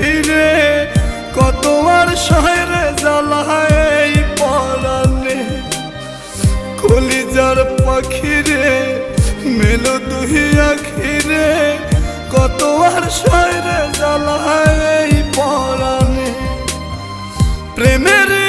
আখিরে কত আর শহরে জ্বালায় পরানে কলিজার পাখিরে মেলো দুই আখিরে কত আর শহরে জ্বালায় পরানে প্রেমের